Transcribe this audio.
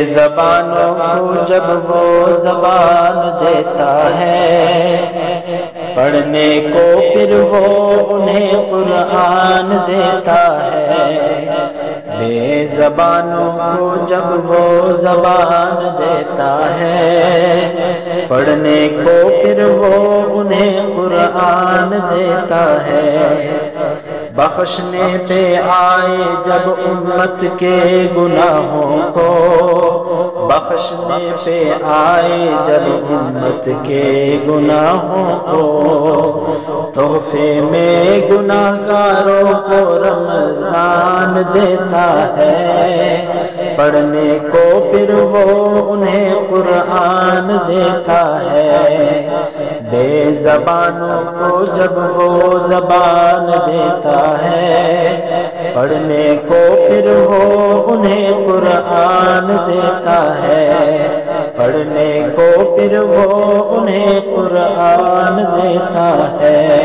زبانوں کو جب وہ زبان دیتا ہے، پڑھنے کو پھر وہ انہیں قرآن دیتا ہے۔ بے زبانوں کو جب وہ زبان دیتا ہے، پڑھنے کو پھر وہ انہیں قرآن دیتا ہے۔ بخشنے پہ آئے جب امت کے گناہوں کو، بخشنے پہ آئے جب امت کے گناہوں کو، تحفے میں گناہگاروں کو رمضان دیتا ہے، پڑھنے کو پھر وہ انہیں قرآن دیتا ہے۔ بے زبانوں کو جب وہ زبان دیتا ہے، پڑھنے کو پھر وہ انہیں قرآن دیتا ہے، پڑھنے کو پھر وہ انہیں قرآن دیتا ہے۔